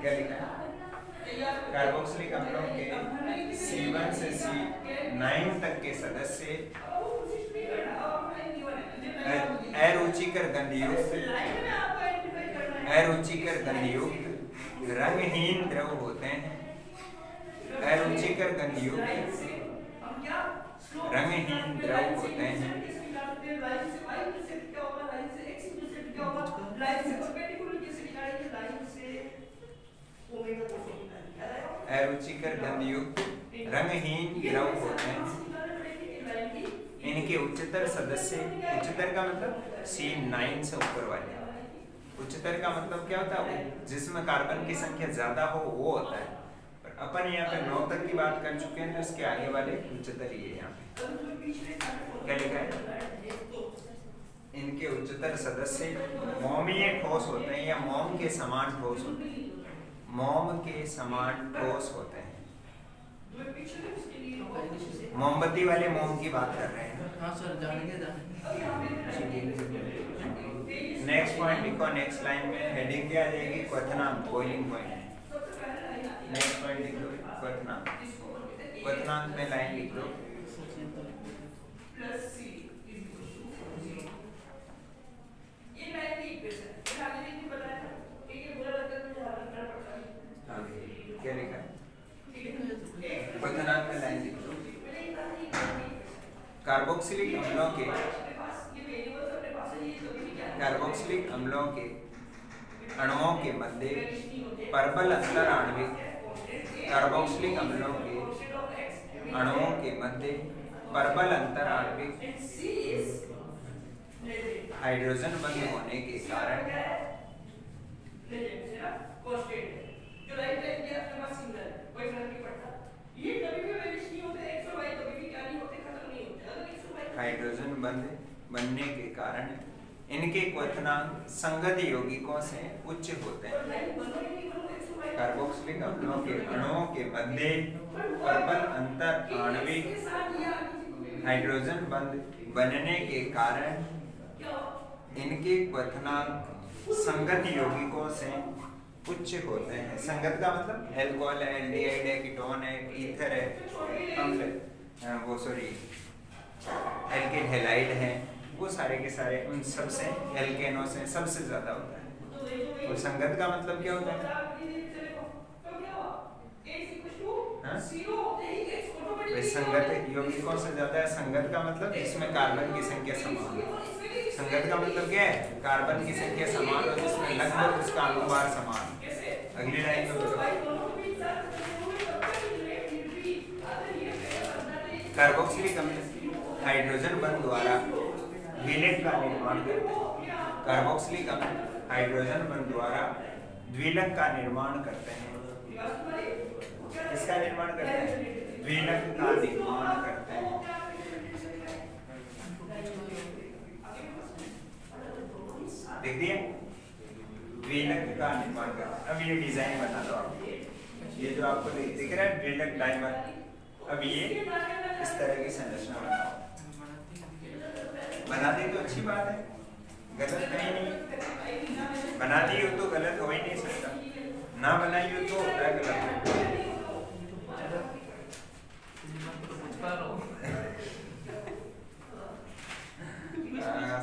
Speaker 1: क्या लिखा है? कार्बोक्सिलिक अम्लों के C1 से C9 तक के सदस्य अरुचिकर गंधयुक्त रंगहीन द्रव होते हैं। अरुचिकर गंधयुक्त रंगहीन द्रव होते हैं। अरुचिकर गंधयुक्त रंगहीन द्रव होते हैं। इनके उच्चतर सदस्य, उच्चतर का मतलब C9 से ऊपर वाले। उच्चतर का मतलब क्या होता है? जिसमें कार्बन की संख्या ज्यादा हो वो होता है। पर अपन यहाँ पे 9 तक की बात कर चुके हैं, तो इसके आगे वाले उच्चतर ही है। यहाँ पे क्या लिखा है? इनके उच्चतर सदस्य मोमीय ठोस होते हैं या मोम के समान ठोस होते हैं। मोम के समान ठोस होते हैं। मोमबत्ती वाले मोम की बात कर रहे हैं।
Speaker 2: हाँ सर, जानेंगे।
Speaker 1: नेक्स्ट पॉइंट लिखो। नेक्स्ट लाइन में हेडिंग क्या आ जाएगी? क्वथनांक, बॉइलिंग पॉइंट। नेक्स्ट पॉइंट लिख दो क्वथनांक। क्वथनांक में लाइन लिख दो। क्या लिखा है? क्वथनांक में लाइन लिख लो। कार्बोक्सिलिक अम्लों के अणुओं के मध्य परबल अंतर आणविक कार्बोक्सिलिक अम्लों के अणुओं के मध्य परबल अंतर आणविक हाइड्रोजन बंध होने के कारण हाइड्रोजन बंध बनने के कारण इनके क्वथनांक संगत यौगिकों से उच्च होते हैं। कार्बोक्सिलिक अम्लों के अणुओं के मध्य परबल अंतर आणविक हाइड्रोजन बंध बनने के कारण इनके क्वथनांक संगत यौगिकों से उच्च होते हैं। संगत का मतलब एल्कोहल है, एल्डिहाइड है, कीटोन है, ईथर है, अम्ल एल्किल हैलाइड है, वो सारे के सारे उन सब से एल्केनों से सबसे ज्यादा होता है। और संगत का मतलब क्या होता है? संगत यौगिकों से ज्यादा है। संगत का मतलब जिसमें कार्बन की संख्या समान हो। संगत का मतलब क्या है? कार्बन की संख्या समान हो जिसमें लगभग उसका अनुपात समान। अगली लाइन में कार्बोक्सिलिक अम्ल हाइड्रोजन बंध द्वारा द्विलक का निर्माण करते हैं। कार्बोक्सिलिक अम्ल हाइड्रोजन बंध द्वारा द्विलक का निर्माण करते हैं। किसका निर्माण करते हैं? द्विलक का निर्माण करते हैं। देख दिए? द्विलक का निर्माण करते हैं। अब ये डिजाइन बना लो आप। ये जो आपको दिख रहा है द्विलक डाइमर, अब ये इस तरह की संरचना बनाओ। बना दी तो अच्छी बात है, गलत कहीं नहीं। बना दी हो तो गलत हो ही नहीं सकता, ना बनाई हो तो होता है गलत।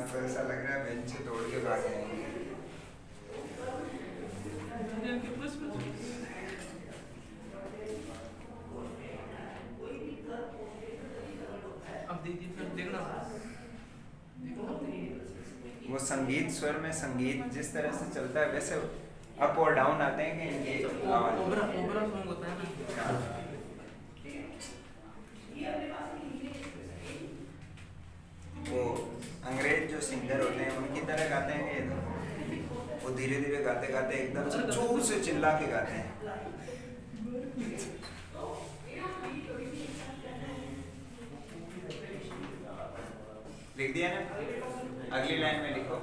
Speaker 1: तो ऐसा लग रहा है बेंच से तोड़ के भाग जाएंगे। वो संगीत स्वर में संगीत जिस तरह से चलता है वैसे अप और डाउन आते हैं कि ये
Speaker 2: ओबरा सॉन्ग होता है ना।
Speaker 1: वो अंग्रेज जो सिंगर होते हैं उनकी तरह गाते हैं कि वो धीरे धीरे गाते गाते एकदम से जोर से चिल्ला के गाते हैं। लिख दिया ना? अगली लाइन में लिखो।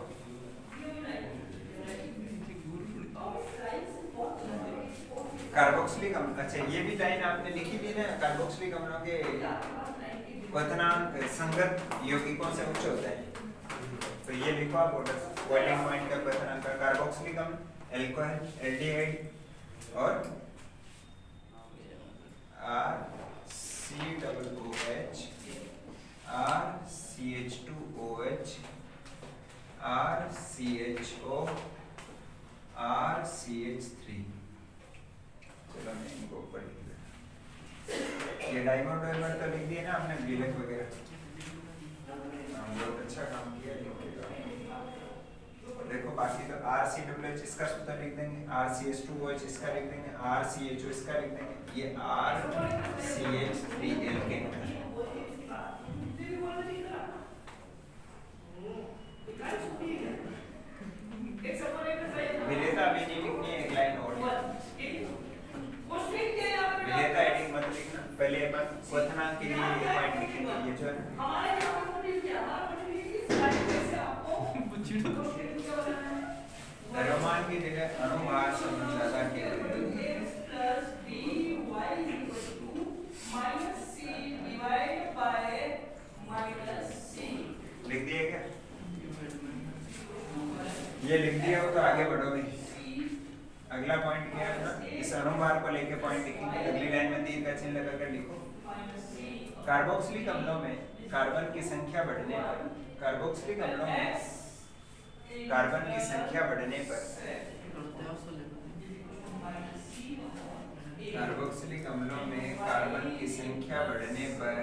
Speaker 1: कार्बोक्सिलिक अम्ल, अच्छा ये भी लाइन आपने लिखी थी ना, कार्बोक्सिलिक अम्लों के क्वथनांक संगत यौगिकों से उच्च होते हैं। तो ये लिखो आप बॉइलिंग पॉइंट का क्वथनांक कार्बोक्सिलिक अम्ल, एल्कोहल, एल्डिहाइड और RCOOH, RCH2OH, RCHO, RCH3। चलो मैं इनको ऊपर लिख देता। ये डाइमर तो लिख दिए ना आपने, द्विलक वगैरह। बहुत अच्छा काम किया। देखो बाकी तो RCOOH इसका सूत्र लिख देंगे, RCH2OH इसका लिख देंगे, RCHO इसका लिख देंगे, ये RCH3 एल्केन है। विलेयता अभी नहीं लिखनी है, एक लाइन और विलेयता एडिंग मत लिखना, पहले क्वथनांक के लिए पॉइंट लिखेंगे। ये जो है द्रव्यमान की जगह अणुभार समझौता के लिख दिए क्या? ये लिख दिया हो तो आगे बढ़ोगे। अगला पॉइंट क्या है ना, इस अणुभार को लेके पॉइंट लिखेंगे। अगली लाइन में तीर का चिन्ह लगाकर लिखो। कार्बोक्सिलिक अम्लों में कार्बन की संख्या बढ़ने पर कार्बोक्सिलिक अम्लों में कार्बन की संख्या बढ़ने पर कार्बोक्सिलिक अम्लों में कार्बन की संख्या बढ़ने पर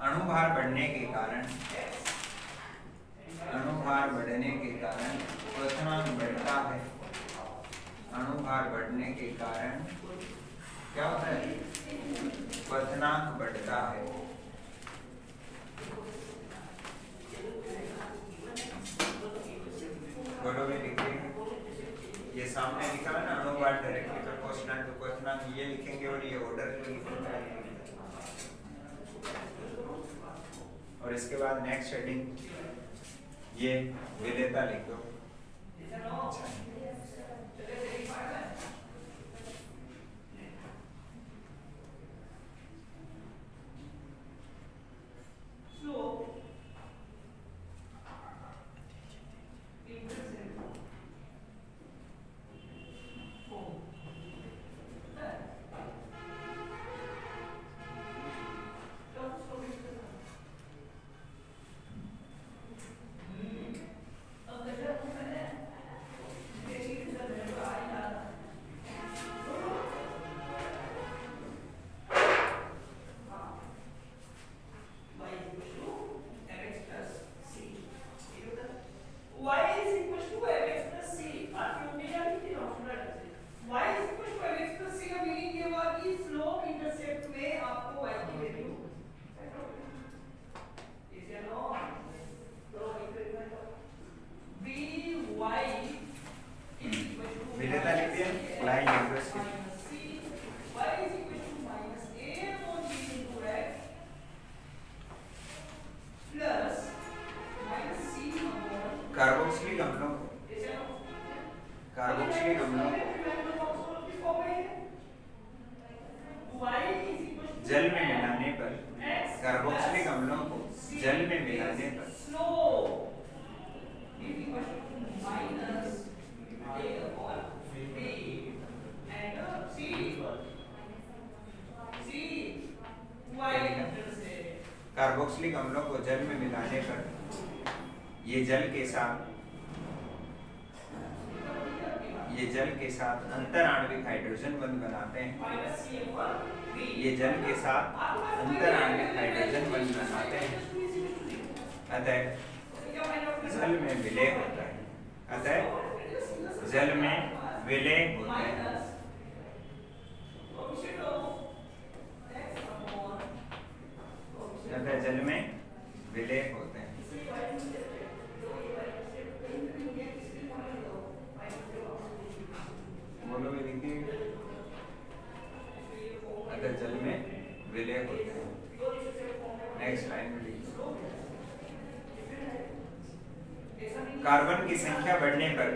Speaker 1: अणुभार बढ़ने के कारण क्वथनांक बढ़ता है। अणुभार बढ़ने के कारण क्या होता है? क्वथनांक बढ़ता है। बोलो भी लिखिए, ये सामने लिखा है ना अणुभार डायरेक्टली प्रोपोर्शनल टू क्वथनांक, ये लिखेंगे और ये ऑर्डर जो लिखेंगे। और इसके बाद नेक्स्ट हेडिंग ये विलेयता लिख दो। कार्बोक्सिलिक अम्लों को जल में मिलाने पर ये जल के साथ अंतर आणविक हाइड्रोजन बंध बनाते हैं। ये जल के साथ अंतर आणविक हाइड्रोजन बंध बनाते हैं। अतः जल में विलय होता है। अतः जल में विलय होता है। अतः जल में विलय होते हैं। बोलो भी लिखिए, अतः जल में विलय होते हैं। नेक्स्ट लाइन में लिखिए, कार्बन की संख्या बढ़ने पर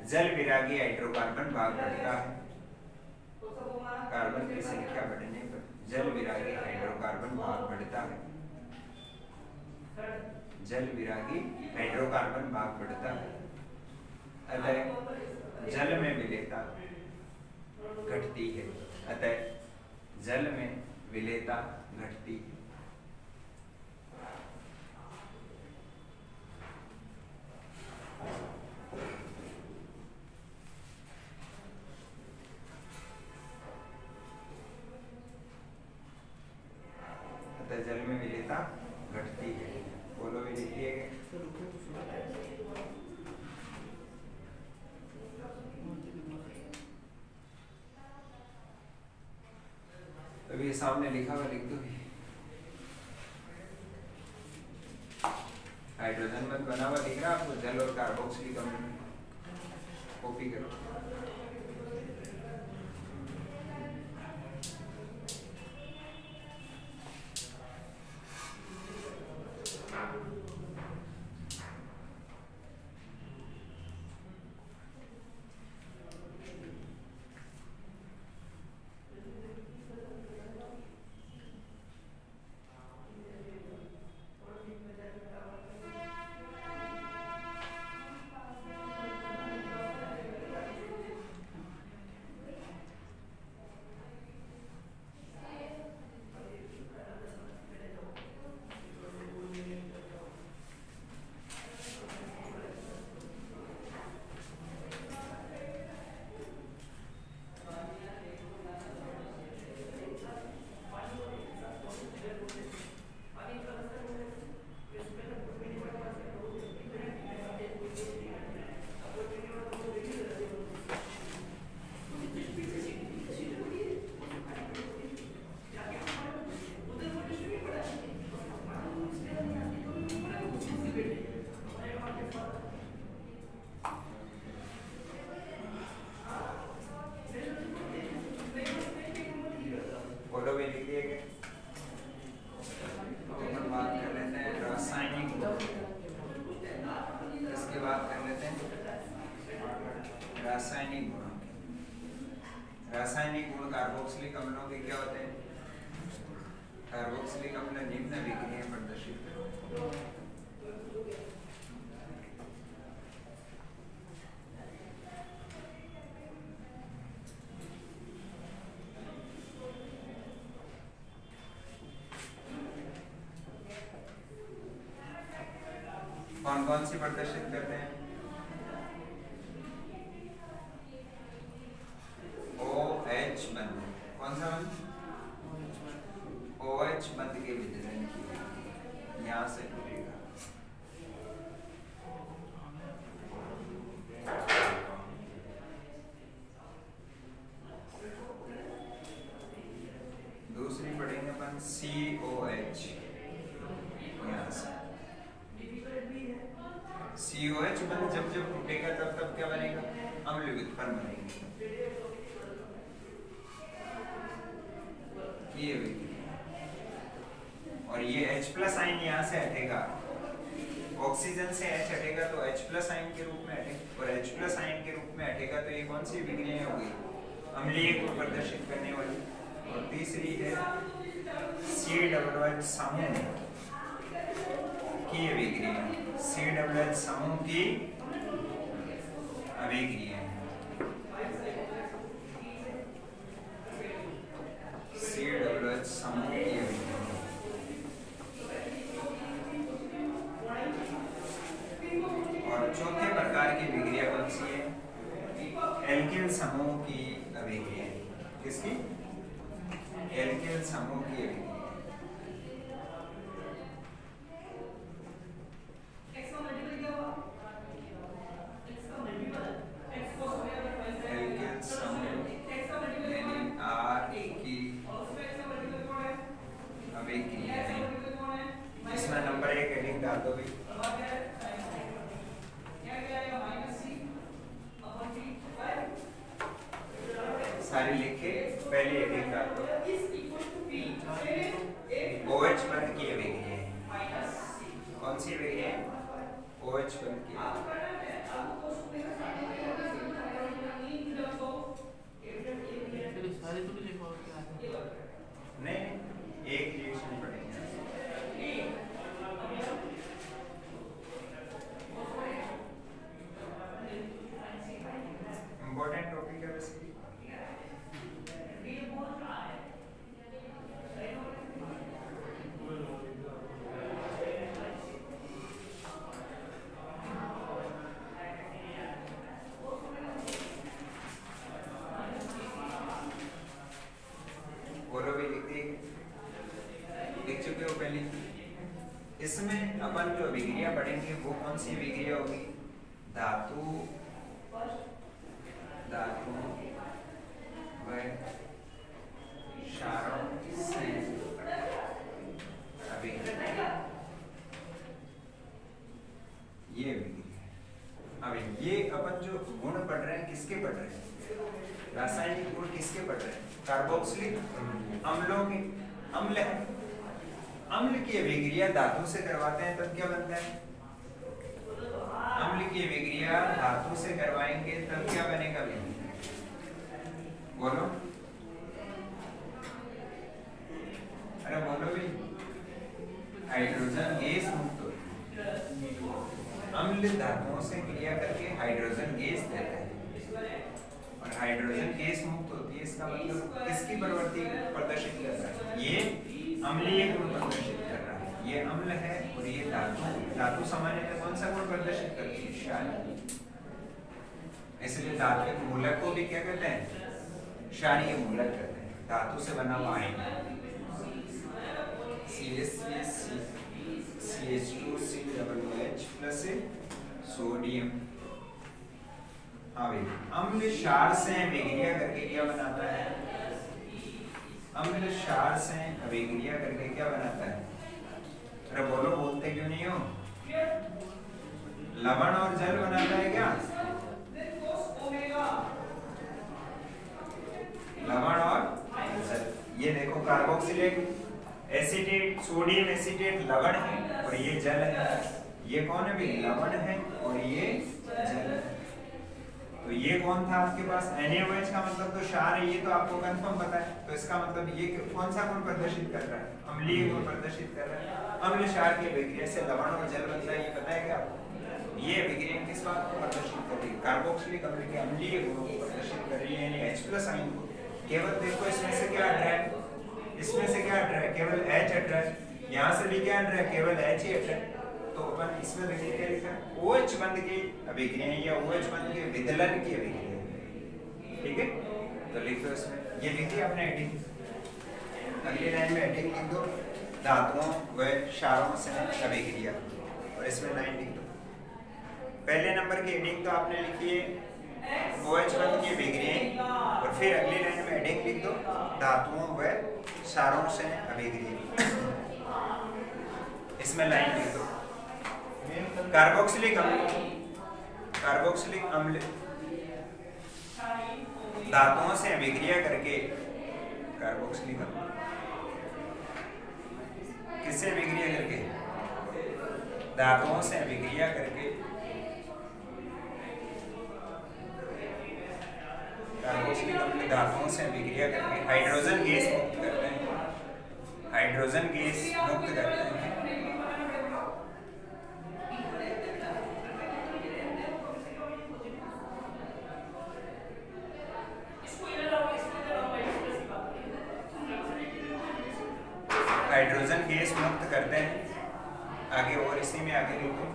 Speaker 1: जल विरागी हाइड्रोकार्बन भाग बढ़ता है। कार्बन की संख्या बढ़ने पर जल विरागी हाइड्रोकार्बन भाग बढ़ता है। जल विरागी हाइड्रोकार्बन भाग बढ़ता है। अतः जल में विलेयता घटती है। अतः जल में विलेयता घटती है। अतः जल में विलेयता घटती है। बोलो भी लिखिए, अभी ये सामने लिखा हुआ लिख दो। हाइड्रोजन बंध बना हुआ दिख रहा है आपको, जल और कार्बोक्सिलिक अम्ल कॉपी करो। रासायनिक गुणों के। रासायनिक गुण कार्बोक्सिलिक अम्लों के क्या होते हैं? कार्बोक्सिलिक अम्ल निम्न अभिक्रियाएं प्रदर्शित करते हैं। कौन कौन सी प्रदर्शित करते हैं? OH बंध। कौन सा बंध? OH बंध के वितरण की यहाँ से टूटेगा। दूसरी पढ़ेंगे अपन COH। यहाँ से COH बंध जब जब टूटेगा तब तब क्या बनेगा? अम्ल व्युत्पन्न बनेंगे। ये और ये H+ आयन यहाँ से हटेगा, ऑक्सीजन से H हटेगा तो H+ आयन के रूप में हटेगा, और H+ आयन के रूप में हटेगा तो ये कौन सी अभिक्रिया होगी? अम्लीय गुण प्रदर्शित करने वाली। और तीसरी है COOH समूह की अभिक्रिया। COOH समूह की अभिक्रिया COOH समूह की अभिक्रिया। और चौथे प्रकार की अभिक्रिया कौन सी है? एल्किल समूह की अभिक्रिया। किसकी? एल्किल समूह की अभिक्रिया। एल्किल समूह यानी R की अभिक्रिया है। इसमें नंबर 1 हेडिंग डाल दो भाई। सारी लिखे पहले हेडिंग डाल दो। OH बंध की अभिक्रिया है। कौन सी अभिक्रिया है? OH बंध की। नहीं, एक रिएक्शन पढ़ेंगे। इंपॉर्टेंट टॉपिक है वैसे। इसमें अपन जो अभिक्रिया पढ़ेंगे वो कौन सी अभिक्रिया होगी? धातु व क्षारों से अभिक्रिया, ये अभिक्रिया। अब ये अपन जो गुण पढ़ रहे हैं किसके पढ़ रहे हैं? रासायनिक गुण किसके पढ़ रहे हैं? कार्बोक्सिलिक अम्लों के। अम्ल है, अम्ल की अभिक्रिया धातु से करवाते हैं तब क्या बनता है? अम्ल की अभिक्रिया धातु से करवाएंगे तब क्या बनेगा? बोलो, अरे बोलो भाई। हाइड्रोजन गैस मुक्त होती है। अम्ल धातुओं से क्रिया करके हाइड्रोजन गैस देता है, और हाइड्रोजन गैस मुक्त होती है। इसका मतलब किसकी प्रवृत्ति प्रदर्शित कर रहा है? ये अम्लीय गुण प्रदर्शित कर रहा है। ये अम्ल है और ये धातु सामान्यतः कौन सा गुण प्रदर्शित करती है? क्षारीय। इसलिए धातु के मूलक को भी क्या कहते हैं? क्षारीय मूलक कहते हैं। धातु से बना हुआ आयन CH2COOH+ सोडियम। हाँ भाई, अम्ल क्षार से अभिक्रिया करके क्या बनाता है? अम्ल क्षार से अभिक्रिया करके क्या बनाता है? अरे बोलो, बोलते क्यों नहीं हो? लवण और जल बनाता है क्या? लवण और जल। ये देखो, कार्बोक्सिलेट एसीटेट, सोडियम एसीटेट लवण है और ये जल है। ये कौन है भाई? लवण है और ये जल है। तो तो ये कौन था आपके पास? NaOH का मतलब तो क्षार है, ये तो आपको कंफर्म पता है। तो इसका मतलब ये कौन सा गुण प्रदर्शित कर रहा है? अम्लीय गुण प्रदर्शित कर रहा है। अम्ल क्षार की अभिक्रिया से लवण और जल बनता है, ये पता है क्या आपको? ये अभिक्रिया किस बात को प्रदर्शित कर रही है? कार्बोक्सिलिक अम्ल के अम्लीय गुणों को प्रदर्शित कर रही है, यानी H+ आयन को। केवल देखो इसमें से क्या हट रहा है? इसमें से क्या हट रहा है? केवल H हट रहा है। यहाँ से भी क्या हट रहा है? केवल H ही हट रहा है। तो अपन इसमें देखिए क्या लिखा है? OH बंध की अभिक्रिया या OH बंध के विदलन की अभिक्रिया, ठीक है? तो लिख दो इसमें, ये लिखी आपने हेडिंग। अगली लाइन में हेडिंग लिख दो, धातुओं व क्षारों से अभिक्रिया, और इसमें लाइन लिख दो। पहले नंबर की हेडिंग तो आपने लिखी है OH बंध की अभिक्रिया, और फिर अगली लाइन में हेडिंग लिख दो, धातुओं व क्षारों से अभिक्रिया। इसमें लाइन लिख दो, कार्बोक्सिलिक अम्ल धातुओं से अभिक्रिया करके, कार्बोक्सिलिक अम्ल किससे अभिक्रिया करके? धातुओं से अभिक्रिया करके, कार्बोक्सिलिक अम्ल धातुओं से अभिक्रिया करके हाइड्रोजन गैस मुक्त करते हैं, हाइड्रोजन गैस मुक्त करते हैं। हाइड्रोजन गैस मुक्त करते हैं। आगे और इसी में आगे लिखो,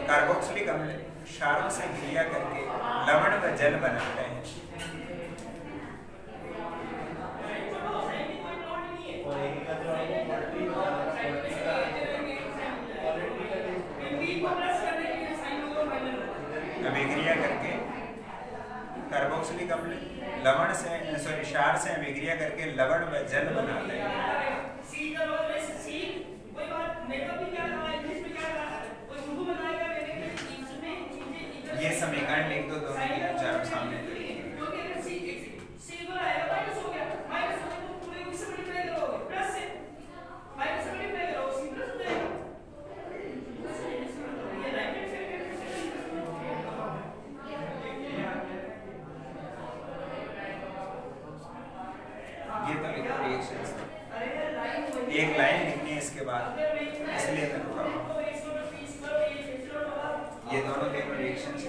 Speaker 1: कार्बोक्सिलिक अम्ल क्षारों से क्रिया करके लवण व जल बनाते हैं। अभिक्रिया करके कार्बोक्सिलिक अम्ल लवण से क्षार से अभिक्रिया करके लवण व जल बनाते हैं। ये समीकरण लिख दो, दोनों के चारों सामने। ये तो लिखो रिएक्शंस, एक लाइन लिखनी है इसके बाद, इसलिए मैं रुका हूँ। ये दोनों रिएक्शंस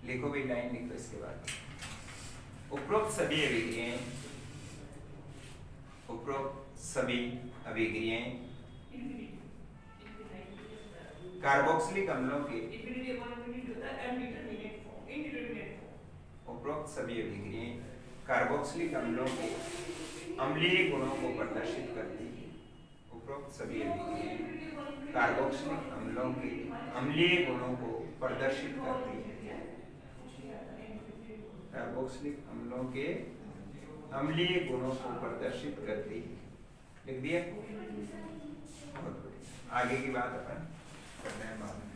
Speaker 1: लिखो भी, लाइन लिखो इसके बाद। उपरोक्त सभी अभिक्रियाएं, उपरोक्त सभी अभिक्रियाएं कार्बोक्सिलिक अम्लों के, उपरोक्त सभी अभिक्रियाएं कार्बोक्सिलिक अम्लों के अम्लीय गुणों को प्रदर्शित करती है। उपरोक्त सभी अभिक्रियाएं कार्बोक्सिलिक अम्लों के अम्लीय गुणों को प्रदर्शित करती है। कार्बोक्सिलिक अम्लों के अम्लीय गुणों को प्रदर्शित करती है। लिख दिया? बहुत बढ़िया। आगे की बात अपन करते हैं बाद में।